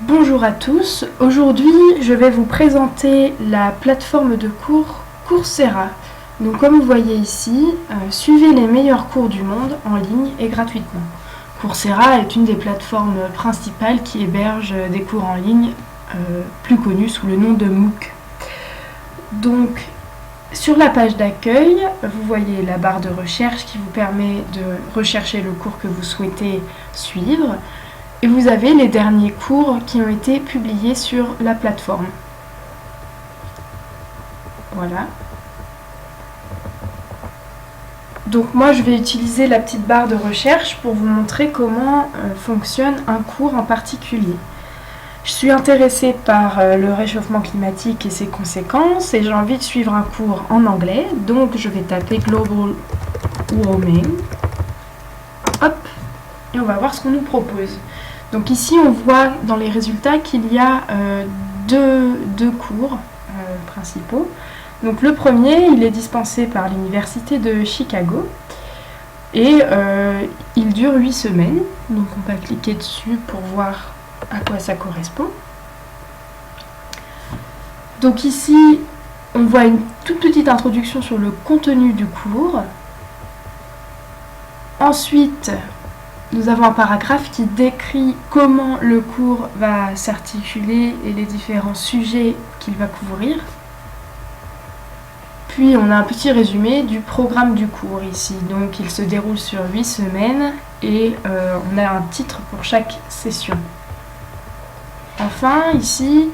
Bonjour à tous, aujourd'hui je vais vous présenter la plateforme de cours Coursera. Donc comme vous voyez ici, suivez les meilleurs cours du monde en ligne et gratuitement. Coursera est une des plateformes principales qui héberge des cours en ligne plus connus sous le nom de MOOC. Donc sur la page d'accueil, vous voyez la barre de recherche qui vous permet de rechercher le cours que vous souhaitez suivre. Et vous avez les derniers cours qui ont été publiés sur la plateforme. Voilà. Donc moi je vais utiliser la petite barre de recherche pour vous montrer comment fonctionne un cours en particulier. Je suis intéressée par le réchauffement climatique et ses conséquences et j'ai envie de suivre un cours en anglais. Donc je vais taper Global Warming. Hop, et on va voir ce qu'on nous propose. Donc ici, on voit dans les résultats qu'il y a deux cours principaux. Donc le premier, il est dispensé par l'Université de Chicago et il dure 8 semaines. Donc on va cliquer dessus pour voir à quoi ça correspond. Donc ici, on voit une toute petite introduction sur le contenu du cours. Ensuite, nous avons un paragraphe qui décrit comment le cours va s'articuler et les différents sujets qu'il va couvrir. Puis on a un petit résumé du programme du cours ici. Donc il se déroule sur 8 semaines et on a un titre pour chaque session. Enfin ici,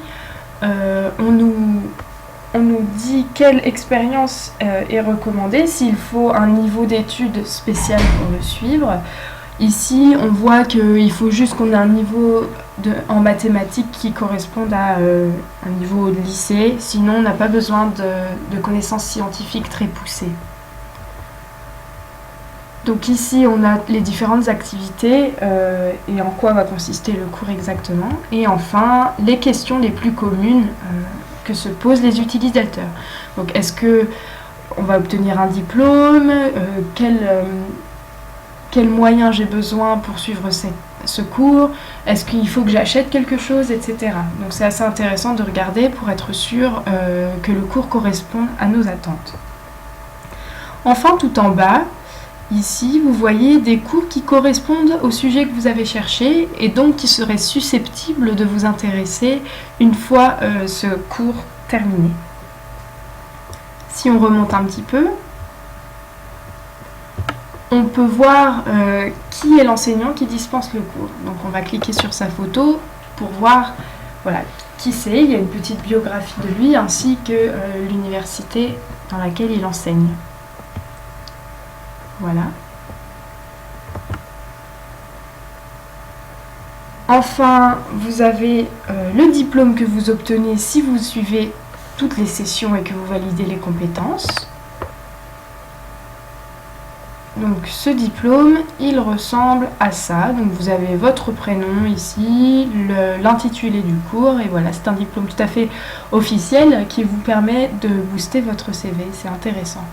on nous dit quelle expérience est recommandée, s'il faut un niveau d'études spécial pour le suivre. Ici, on voit qu'il faut juste qu'on ait un niveau en mathématiques qui corresponde à un niveau de lycée, sinon on n'a pas besoin de connaissances scientifiques très poussées. Donc ici, on a les différentes activités et en quoi va consister le cours exactement. Et enfin, les questions les plus communes que se posent les utilisateurs. Donc est-ce qu'on va obtenir un diplôme, quels moyens j'ai besoin pour suivre ce cours, est-ce qu'il faut que j'achète quelque chose, etc. Donc c'est assez intéressant de regarder pour être sûr que le cours correspond à nos attentes. Enfin, tout en bas, ici, vous voyez des cours qui correspondent au sujet que vous avez cherché et donc qui seraient susceptibles de vous intéresser une fois ce cours terminé. Si on remonte un petit peu, on peut voir qui est l'enseignant qui dispense le cours. Donc on va cliquer sur sa photo pour voir qui c'est. Il y a une petite biographie de lui ainsi que l'université dans laquelle il enseigne. Voilà. Enfin, vous avez le diplôme que vous obtenez si vous suivez toutes les sessions et que vous validez les compétences. Donc ce diplôme, il ressemble à ça. Donc vous avez votre prénom ici, l'intitulé du cours, et voilà, c'est un diplôme tout à fait officiel qui vous permet de booster votre CV, c'est intéressant.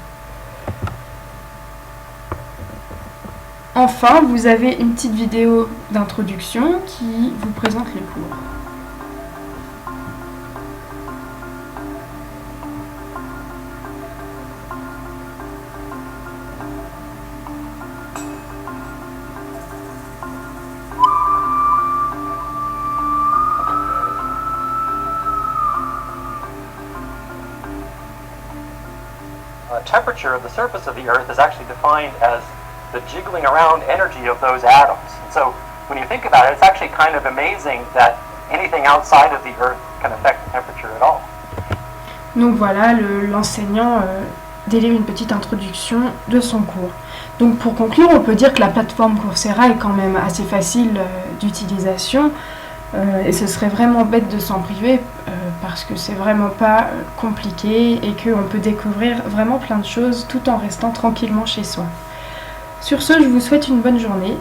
Enfin, vous avez une petite vidéo d'introduction qui vous présente le cours. Temperature of the surface of the Earth is actually defined as the jiggling around energy of those atoms. And so when you think about it, it's actually kind of amazing that anything outside of the Earth can affect the temperature at all. Donc voilà, l'enseignant délivre une petite introduction de son cours. Donc pour conclure, on peut dire que la plateforme Coursera est quand même assez facile d'utilisation et ce serait vraiment bête de s'en priver parce que c'est vraiment pas compliqué et qu'on peut découvrir vraiment plein de choses tout en restant tranquillement chez soi. Sur ce, je vous souhaite une bonne journée